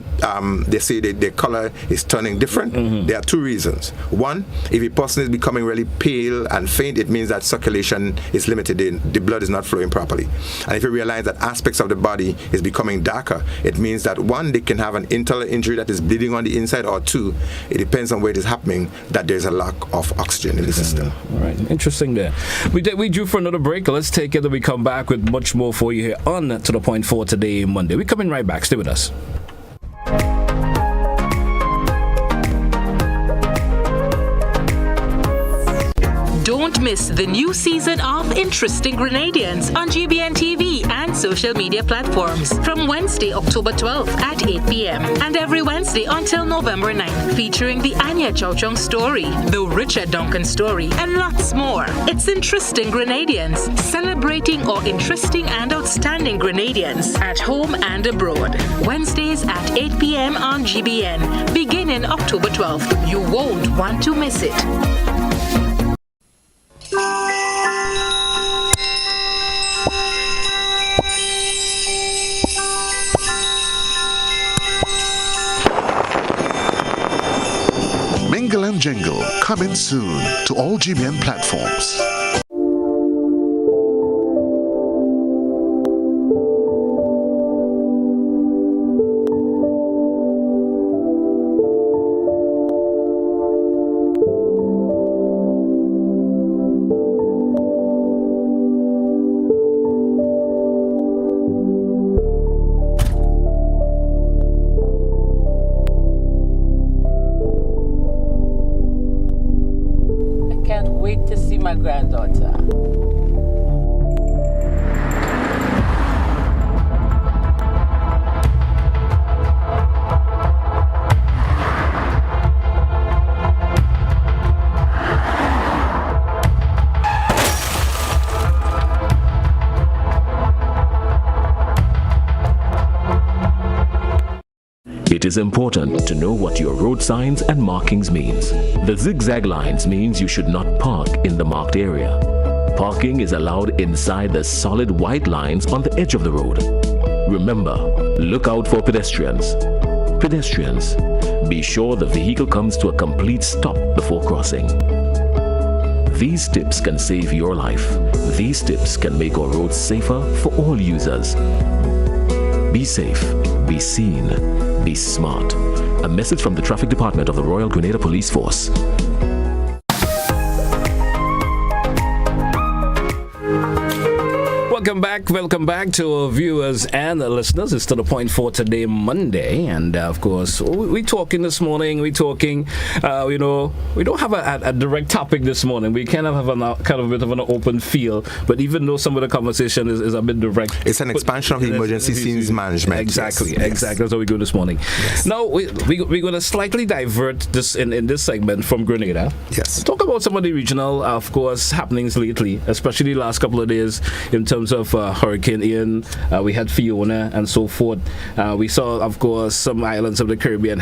they say that their color is turning different. There are two reasons. One, if a person is becoming really pale and faint, it means that circulation is limited, the blood is not flowing properly. And if you realize that aspects of the body is becoming darker, it means that one, they can have an internal injury that is bleeding on the inside, or two, it depends on where it is happening, that there's a lack of oxygen in the system. All right, interesting there. We due for another break. Let's take it and we come back with much more for you here on To The Point for today, Monday. We're coming right back. Stay with us. Don't miss the new season of Interesting Grenadians on GBN TV and social media platforms from Wednesday, October 12th at 8 p.m. and every Wednesday until November 9th, featuring the Anya Chow Chong story, the Richard Duncan story, and lots more. It's Interesting Grenadians, celebrating our interesting and outstanding Grenadians at home and abroad. Wednesdays at 8 p.m. on GBN, beginning October 12th. You won't want to miss it. Mingle and Jingle, coming soon to all GBN platforms. My granddaughter. It is important to know what your road signs and markings means. The zigzag lines means you should not park in the marked area. Parking is allowed inside the solid white lines on the edge of the road. Remember, look out for pedestrians. Pedestrians, be sure the vehicle comes to a complete stop before crossing. These tips can save your life. These tips can make our roads safer for all users. Be safe, be seen, be smart. A message from the Traffic Department of the Royal Grenada Police Force. Welcome back to our viewers and the listeners. It's To The Point for today, Monday, and of course we're talking this morning. We're talking, we don't have a direct topic this morning. We kind of have a bit of an open feel, but even though some of the conversation is a bit direct, it's an expansion of the emergency scenes management. Exactly. That's what we do this morning. Yes. Now we're going to slightly divert this in this segment from Grenada. Yes. Talk about some of the regional, of course, happenings lately, especially the last couple of days in terms of Hurricane Ian, we had Fiona and so forth. We saw, of course, some islands of the Caribbean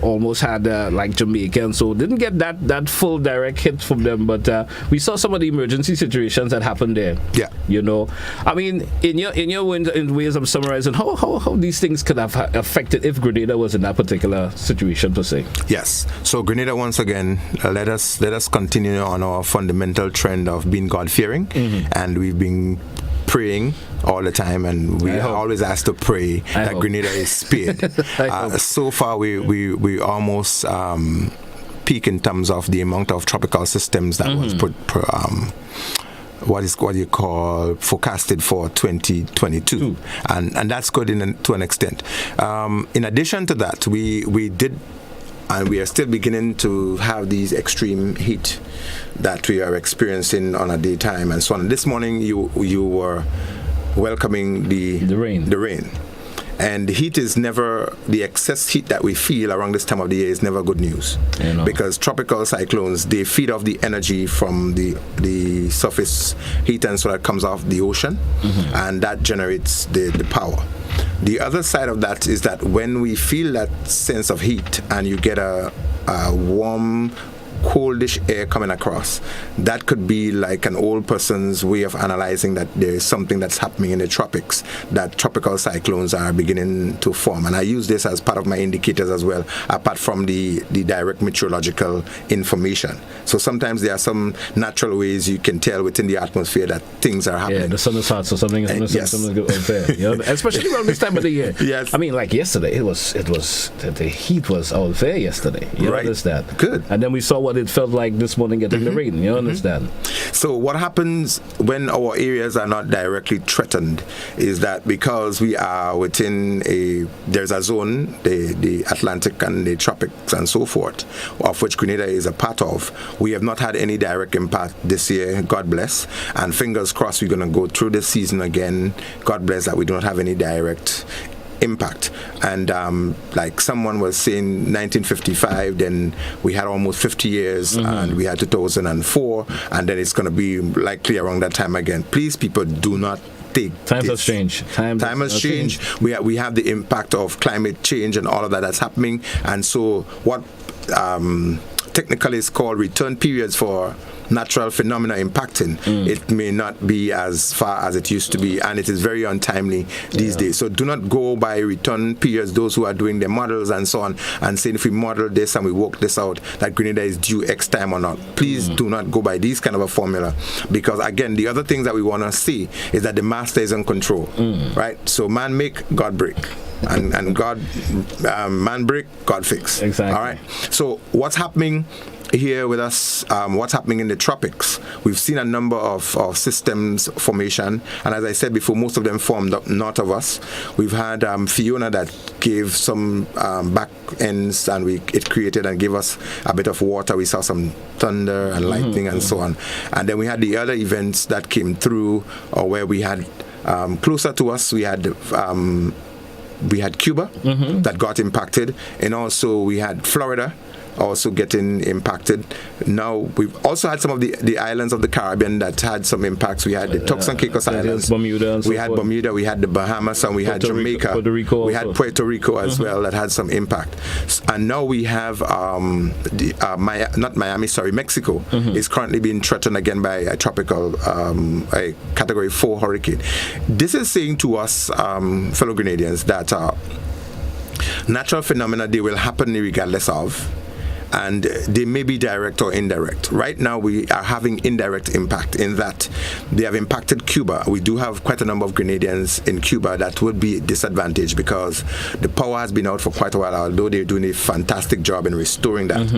almost had like Jamaica, and so didn't get that full direct hit from them, but we saw some of the emergency situations that happened there. Yeah. I mean, in your ways of summarizing how these things could have affected if Grenada was in that particular situation per se. Yes. So Grenada, once again, let us continue on our fundamental trend of being God-fearing, and we've been praying all the time, and we are always asked to pray that Grenada is spared. So far, we almost peak in terms of the amount of tropical systems that was what you call forecasted for 2022, and that's good to an extent. In addition to that, we did and we are still beginning to have these extreme heat that we are experiencing on a daytime and so on. This morning you were welcoming the rain. And the heat is never, the excess heat that we feel around this time of the year is never good news. Because tropical cyclones, they feed off the energy from the surface heat and so that comes off the ocean, and that generates the power. The other side of that is that when we feel that sense of heat and you get a warm, coldish air coming across, that could be like an old person's way of analyzing that there is something that's happening in the tropics, that tropical cyclones are beginning to form. And I use this as part of my indicators as well, apart from the direct meteorological information. So sometimes there are some natural ways you can tell within the atmosphere that things are happening. Yeah, the sun is hot, so something is unfair. You know? Especially around this time of the year. Yes. I mean, like yesterday, the heat was unfair yesterday. You understand? Good. And then we saw what it felt like this morning getting the rain. You understand? So what happens when our areas are not directly threatened is that because we are within there's a zone, the Atlantic and the tropics and so forth, of which Grenada is a part of, we have not had any direct impact this year, God bless, and fingers crossed we're going to go through this season again, God bless, that we don't have any direct impact. And like someone was saying 1955, then we had almost 50 years, and we had 2004, and then it's going to be likely around that time again. Please, people, do not take Times have changed. Time has changed. We have the impact of climate change and all of that's happening, and so what technically is called return periods for natural phenomena impacting, it may not be as far as it used to be, and it is very untimely these days. So do not go by return periods, those who are doing their models and so on, and saying if we model this and we work this out, that Grenada is due X time or not. Please do not go by these kind of a formula, because again, the other things that we want to see is that the master is in control, right? So man make, God break. And God, man break, God fix. Exactly. All right. So what's happening here with us, what's happening in the tropics? We've seen a number of systems formation, and as I said before, most of them formed up north of us. We've had Fiona that gave some back ends, and it created and gave us a bit of water. We saw some thunder and lightning and so on. And then we had the other events that came through, or where we had closer to us, we had Cuba that got impacted, and also we had Florida also getting impacted. Now we've also had some of the islands of the Caribbean that had some impacts. We had the Turks and Caicos Islands, Bermuda, we had Bermuda, we had the Bahamas, and we had Jamaica, Puerto Rico, we had Puerto Rico as well that had some impact. And now we have Mexico is currently being threatened again by a tropical a Category 4 hurricane. This is saying to us, fellow Grenadians, that natural phenomena, they will happen regardless of, and they may be direct or indirect. Right now we are having indirect impact in that they have impacted Cuba. We do have quite a number of Grenadians in Cuba that would be disadvantaged because the power has been out for quite a while, although they're doing a fantastic job in restoring that.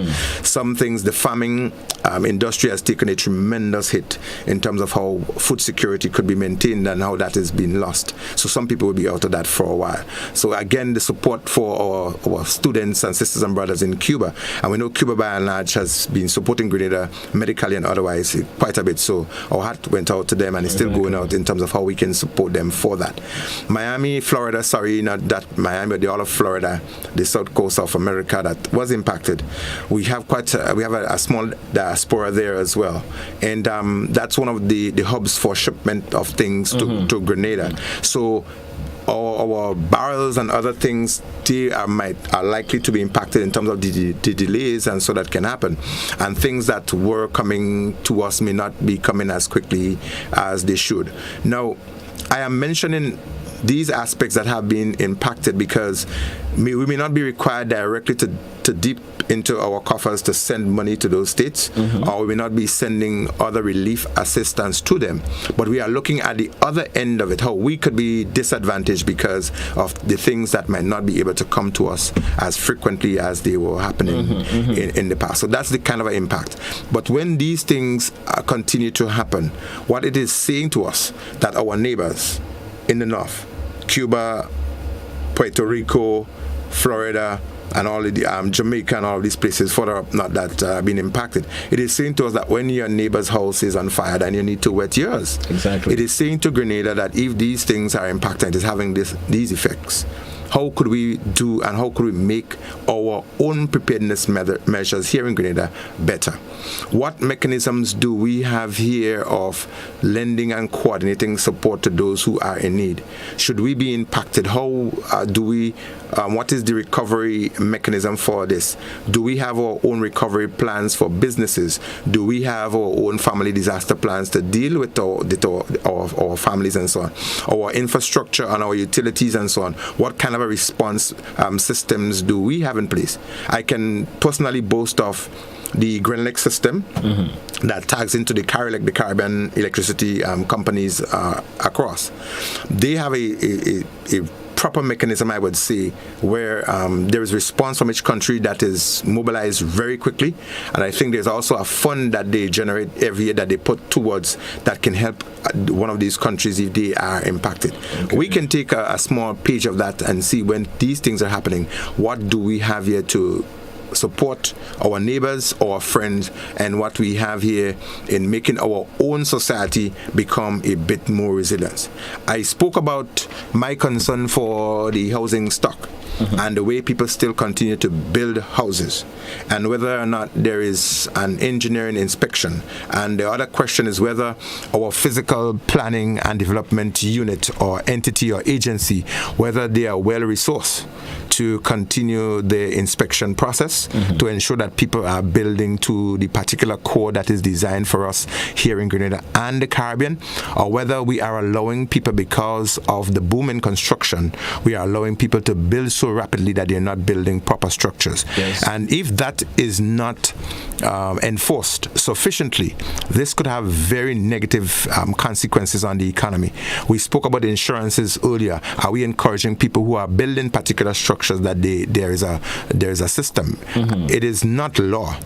Some things, the farming industry has taken a tremendous hit in terms of how food security could be maintained and how that is being lost. So some people will be out of that for a while. So again, the support for our students and sisters and brothers in Cuba, and we know Cuba by and large has been supporting Grenada medically and otherwise quite a bit, so our heart went out to them, and it's still going out in terms of how we can support them for that. Miami, Florida, not that Miami, but the all of Florida, the south coast of America that was impacted. We have a small diaspora there as well, and that's one of the hubs for shipment of things to Grenada. So our barrels and other things, they are likely to be impacted in terms of the delays, and so that can happen. And things that were coming to us may not be coming as quickly as they should. Now, I am mentioning these aspects that have been impacted because we may not be required directly to dip into our coffers to send money to those states, or we may not be sending other relief assistance to them, but we are looking at the other end of it, how we could be disadvantaged because of the things that might not be able to come to us as frequently as they were happening in the past. So that's the kind of impact. But when these things continue to happen, what it is saying to us that our neighbors in the north, Cuba, Puerto Rico, Florida, and all of the Jamaica and all of these places further up not that been impacted. It is saying to us that when your neighbor's house is on fire, then you need to wet yours. Exactly. It is saying to Grenada that if these things are impacted, it's having these effects. How could we do and how could we make our own preparedness measures here in Grenada better? What mechanisms do we have here of lending and coordinating support to those who are in need? Should we be impacted? How do we, what is the recovery mechanism for this? Do we have our own recovery plans for businesses? Do we have our own family disaster plans to deal with our families and so on? Our infrastructure and our utilities and so on? What kind of a response systems do we have in place? I can personally boast of the Greenlick system that tags into the Caribbean electricity companies across. They have a proper mechanism, I would say, where there is response from each country that is mobilized very quickly, and I think there's also a fund that they generate every year that they put towards that can help one of these countries if they are impacted. Okay. We can take a small page of that and see when these things are happening, what do we have here to support our neighbors, our friends, and what we have here in making our own society become a bit more resilient. I spoke about my concern for the housing stock and the way people still continue to build houses and whether or not there is an engineering inspection. And the other question is whether our physical planning and development unit or entity or agency, whether they are well resourced to continue the inspection process to ensure that people are building to the particular code that is designed for us here in Grenada and the Caribbean, or whether we are allowing people, because of the boom in construction, we are allowing people to build so rapidly that they're not building proper structures. Yes. And if that is not enforced sufficiently, this could have very negative consequences on the economy. We spoke about insurances earlier. Are we encouraging people who are building particular structures that there is a system? It is not law.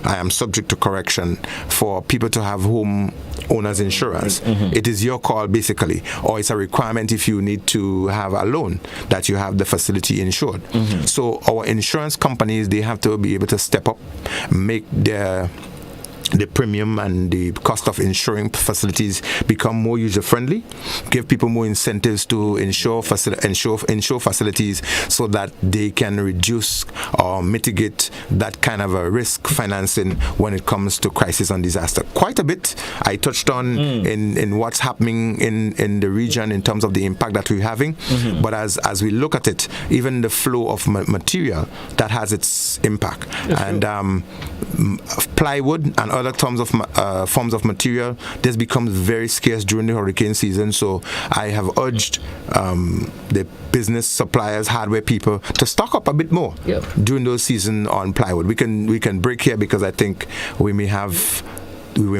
I am subject to correction for people to have home owner's insurance. It is your call basically, or it's a requirement if you need to have a loan that you have the facility insured. So our insurance companies, they have to be able to step up, make the premium and the cost of insuring facilities become more user-friendly, give people more incentives to insure facilities so that they can reduce or mitigate that kind of a risk financing when it comes to crisis and disaster. Quite a bit I touched on in what's happening in the region in terms of the impact that we're having, but as we look at it, even the flow of material, that has its impact. And plywood and other forms of material, this becomes very scarce during the hurricane season. So I have urged the business suppliers, hardware people, to stock up a bit more during those seasons on plywood. We can break here because I think we may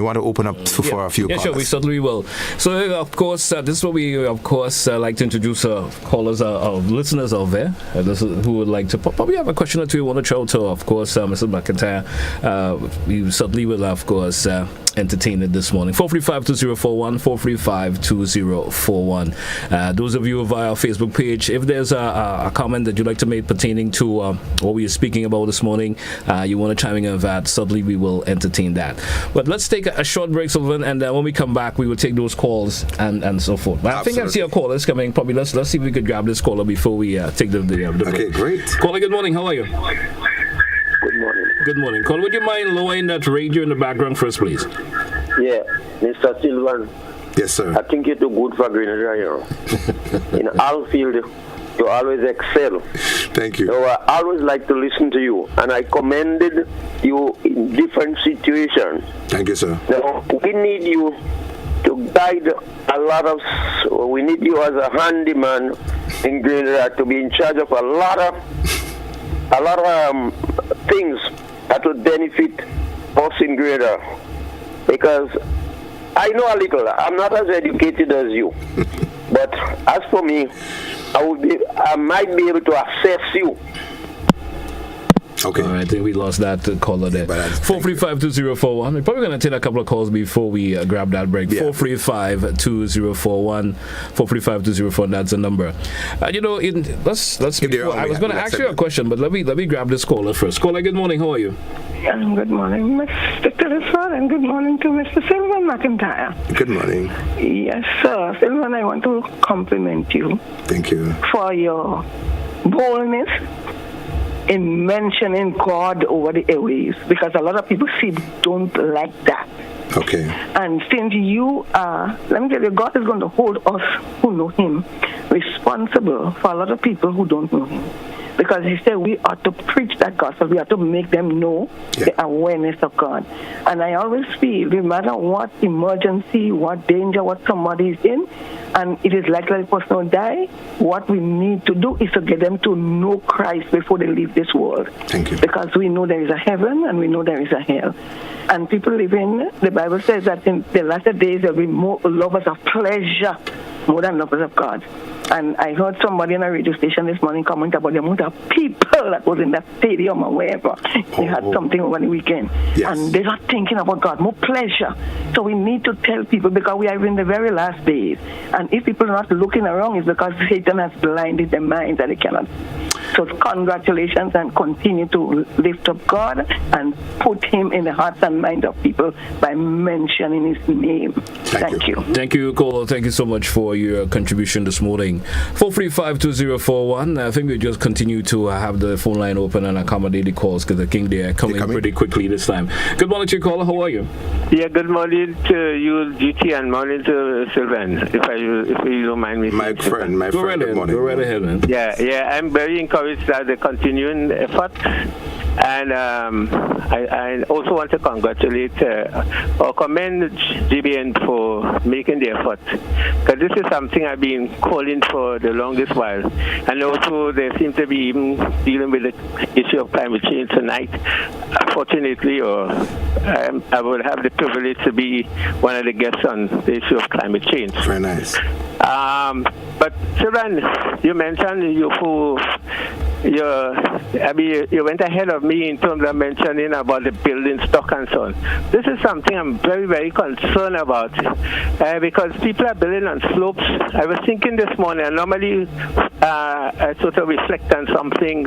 want to open up for a few callers. Sure, we certainly will. So, of course, this is what we, like to introduce callers, listeners out there who would like to probably have a question or two you want to throw to, of course, Mr. McIntyre. We certainly will, of course, entertain it this morning. 435-2041, 435-2041. Those of you via our Facebook page, if there's a comment that you'd like to make pertaining to what we are speaking about this morning, you want to chime in on that, certainly we will entertain that. But let's take a short break, Sylvan, and when we come back, we will take those calls and so forth. But I think I see a caller is coming. Probably let's see if we could grab this caller before we take the break. Okay, great. Caller, good morning. How are you? Good morning. Good morning. Caller, would you mind lowering that radio in the background first, please? Yeah, Mr. Sylvan. Yes, sir. I think you're too good for Grenada, you know. In all field, you always excel. Thank you. So I always like to listen to you, and I commended you in different situations. Thank you, sir. Now, we need you to guide a lot of. We need you as a handyman in Grenada to be in charge of a lot of things that will benefit us in Grenada. Because I know a little. I'm not as educated as you, but as for me, I might be able to assess you. Okay. All right, I think we lost that caller there. 435-2041. We're probably going to take a couple of calls before we grab that break. 435-2041. 435-2041. That's the number. Let's. I was going to ask you a question, but let me grab this caller first. Caller, good morning. How are you? Good morning, Mr. Tillisford, and good morning to Mr. Sylvan McIntyre. Good morning. Yes, sir. Sylvan, I want to compliment you. Thank you. For your boldness in mentioning God over the airwaves, because a lot of people don't like that. Okay. And since you are, let me tell you, God is going to hold us who know Him responsible for a lot of people who don't know Him. Because He said we ought to preach that gospel. We ought to make them know the awareness of God. And I always feel, no matter what emergency, what danger, what somebody is in, and it is likely the person will die, what we need to do is to get them to know Christ before they leave this world. Thank you. Because we know there is a heaven and we know there is a hell. And people live in, the Bible says that in the latter days there will be more lovers of pleasure more than lovers of God. And I heard somebody on a radio station this morning comment about the amount of people that was in that stadium or wherever. They had something over the weekend. Yes. And they're not thinking about God, more pleasure. So we need to tell people, because we are in the very last days. And if people are not looking around, it's because Satan has blinded their minds that they cannot. So congratulations, and continue to lift up God and put Him in the hearts and minds of people by mentioning His name. Thank you. Thank you, caller. Thank you so much for your contribution this morning. 435-2041. I think we just continue to have the phone line open and accommodate the calls, because I think they are coming pretty quickly this time. Good morning to you, caller. How are you? Yeah, good morning to you, GT, and morning to Sylvan, if you don't mind me. My friend, Go right ahead, man. Yeah, I'm very encouraged at the continuing effort. And I also want to congratulate or commend GBN for making the effort, because this is something I've been calling for the longest while. And also they seem to be even dealing with the issue of climate change tonight. Fortunately, I will have the privilege to be one of the guests on the issue of climate change. Very nice. But Sylvan, you mentioned you went ahead of me in terms of mentioning about the building stock and so on. This is something I'm very, very concerned about, because people are building on slopes. I was thinking this morning, and normally I sort of reflect on something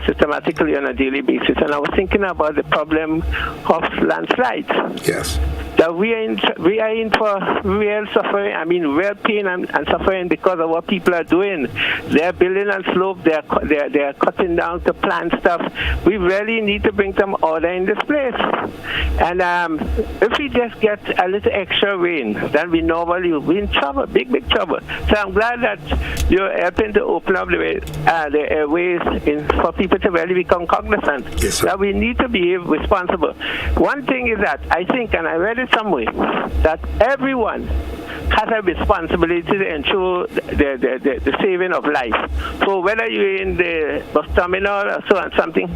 systematically on a daily basis, and I was thinking about the problem of landslides. Yes. That we are in for real suffering, real pain and suffering because of what people are doing. They are building on slope, they are cutting down to plant stuff. We really need to bring some order in this place. And if we just get a little extra rain than we normally would, we're in trouble, big trouble. So I'm glad that you're helping to open up the airways for people to really become cognizant that we need to be responsible. One thing is that I think, and I read it somewhere, that everyone has a responsibility to ensure the saving of life. So whether you're in the bus terminal or so on something,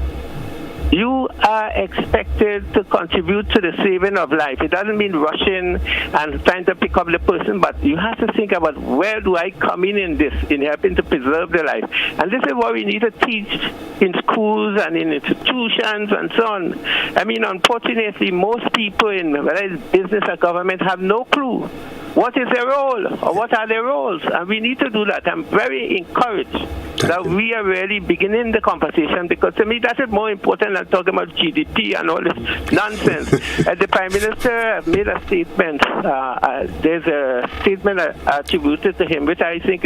you are expected to contribute to the saving of life. It doesn't mean rushing and trying to pick up the person, but you have to think about, where do I come in this, in helping to preserve the life? And this is what we need to teach in schools and in institutions and so on. Unfortunately, most people in whether it's business or government have no clue what is their role or what are their roles, and we need to do that. I'm very encouraged that we are really beginning the conversation, because to me that is more important than talking about GDP and all this nonsense. The Prime Minister made a statement. There's a statement attributed to him, which I think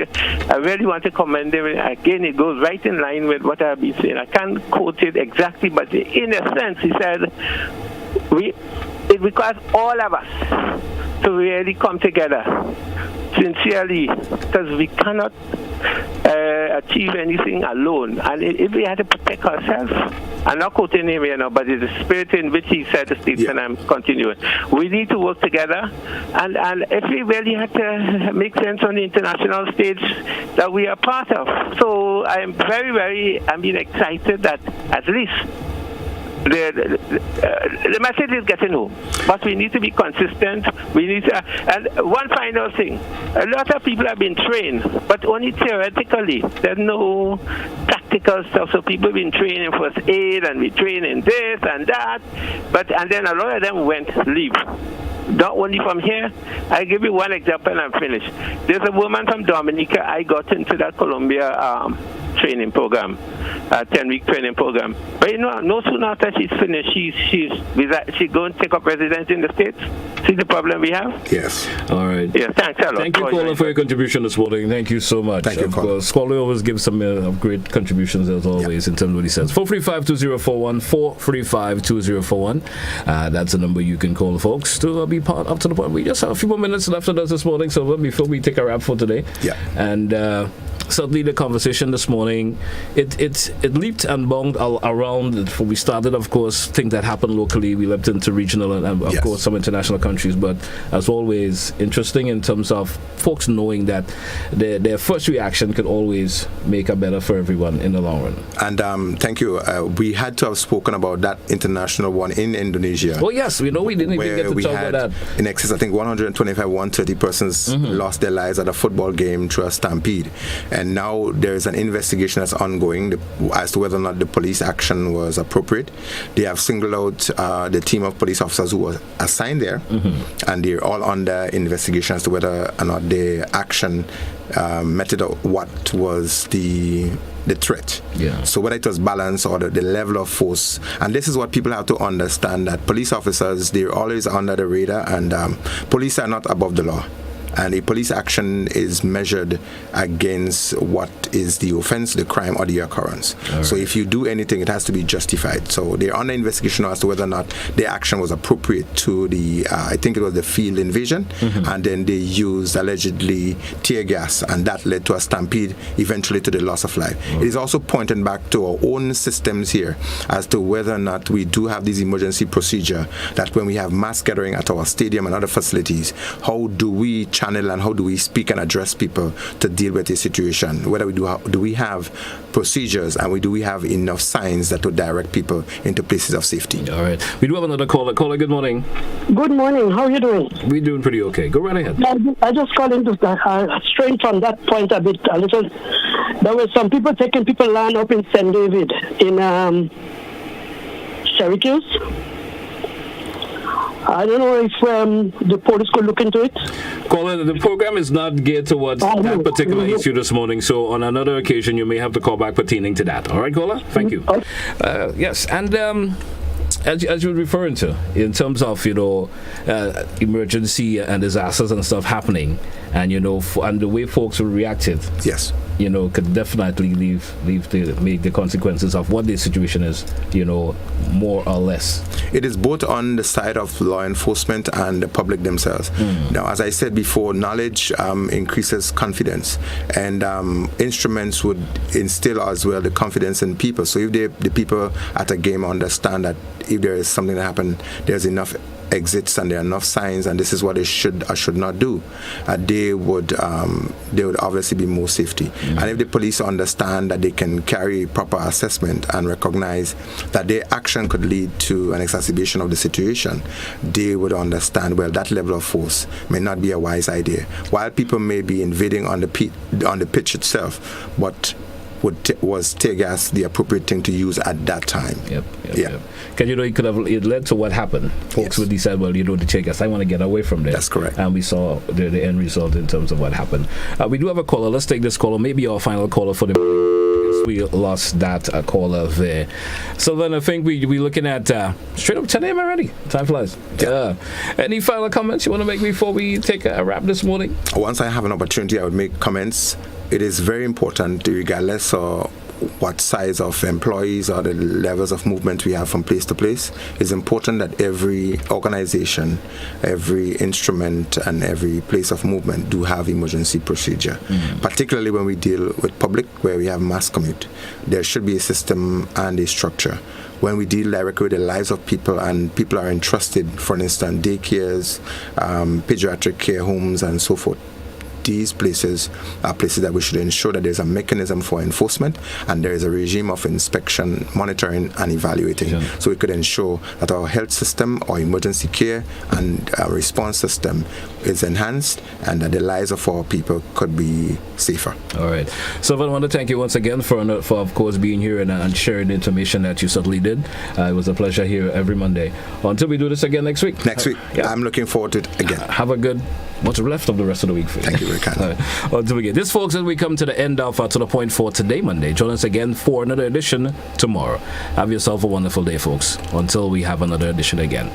I really want to commend him. Again, it goes right in line with what I've been saying. I can't quote it exactly, but in a sense, he said, it requires all of us to really come together sincerely, because we cannot achieve anything alone. And if we had to protect ourselves, I'm not quoting him here now, but it's the spirit in which he said the statement, I'm continuing. We need to work together, and if we really had to make sense on the international stage that we are part of. So I'm very, very excited that at least the message is getting home, but we need to be consistent. We need to, and one final thing: a lot of people have been trained, but only theoretically. There's no practical practical stuff. So people been training first aid and we training this and that, and then a lot of them leave. Not only from here. I'll give you one example and I'm finished. There's a woman from Dominica. I got into that Colombia training program, 10-week training program. But no sooner after she's finished, she's going to take up residence in the States. See the problem we have? Yes. All right. Yes, thanks a lot. Thank you, caller, for your contribution this morning. Thank you so much. Thank you, caller. Caller always gives some great contributions as always in terms of what he says. 435-2041, 435-2041. That's the number you can call, folks, to be part up to the point. We just have a few more minutes left of us this morning, so before we take a wrap for today. Yeah. And certainly the conversation this morning, it leaped and bounded around. Before we started, of course, things that happened locally. We leapt into regional and of course, some international countries. But as always, interesting in terms of folks knowing that their first reaction could always make it better for everyone in the long run. And thank you. We had to have spoken about that international one in Indonesia. Oh, yes. We didn't even get to talk about that. In excess, I think 125, 130 persons lost their lives at a football game through a stampede. And now there is an investigation that's ongoing as to whether or not the police action was appropriate. They have singled out the team of police officers who were assigned there, and they're all under investigation as to whether or not the action met what was the threat. Yeah. So whether it was balance or the level of force. And this is what people have to understand, that police officers, they're always under the radar, and police are not above the law. And a police action is measured against what is the offense, the crime, or the occurrence. Right. So if you do anything, it has to be justified. So they're under investigation as to whether or not the action was appropriate to the, I think it was the field invasion, and then they used allegedly tear gas, and that led to a stampede, eventually to the loss of life. It is also pointing back to our own systems here as to whether or not we do have this emergency procedure, that when we have mass gathering at our stadium and other facilities, how do we channel and how do we speak and address people to deal with a situation? Whether do we have procedures, and do we have enough signs that would direct people into places of safety? All right. We do have another caller. Caller, good morning. Good morning. How are you doing? We're doing pretty okay. Go right ahead. I just called into straying from that point a little. There were some people taking people land up in St. David in Syracuse. I don't know if the police could look into it. Caller, the program is not geared towards that particular issue this morning, so on another occasion you may have to call back pertaining to that. All right, caller? Thank you. Yes, and as you're referring to, in terms of, emergency and disasters and stuff happening, and, and the way folks reacted. Yes. Could definitely make the consequences of what the situation is, more or less. It is both on the side of law enforcement and the public themselves. Now, as I said before, knowledge increases confidence, and instruments would instill as well the confidence in people. So if the people at a game understand that if there is something that happened, there's enough exits and there are enough signs, and this is what they should or should not do, they would obviously be more safety. And if the police understand that they can carry proper assessment and recognize that their action could lead to an exacerbation of the situation, they would understand, well, that level of force may not be a wise idea. While people may be invading on the pitch itself, but was tear gas the appropriate thing to use at that time? Yep. Because it led to what happened. Folks would decide, well, the tear gas, I want to get away from there. That's correct. And we saw the end result in terms of what happened. We do have a caller. Let's take this caller. Maybe our final caller for the. We lost that caller there. So then I think we're looking at straight up 10 a.m. already. Time flies. Any final comments you want to make before we take a wrap this morning? Once I have an opportunity, I would make comments. It is very important, regardless of what size of employees or the levels of movement we have from place to place. It's important that every organization, every instrument, and every place of movement do have emergency procedure. Particularly when we deal with public, where we have mass commute. There should be a system and a structure. When we deal directly with the lives of people, and people are entrusted, for instance, daycares, pediatric care homes, and so forth, these places are places that we should ensure that there's a mechanism for enforcement and there is a regime of inspection, monitoring, and evaluating, so we could ensure that our health system, our emergency care, and our response system is enhanced and that the lives of our people could be safer. All right. Sylvan, I want to thank you once again for of course, being here and sharing the information that you certainly did. It was a pleasure here every Monday. Until we do this again next week. I'm looking forward to it again. Have a good what's left of the rest of the week for you. Thank you very kindly. Until we get this, folks, as we come to the end of To The Point for today, Monday. Join us again for another edition tomorrow. Have yourself a wonderful day, folks. Until we have another edition again.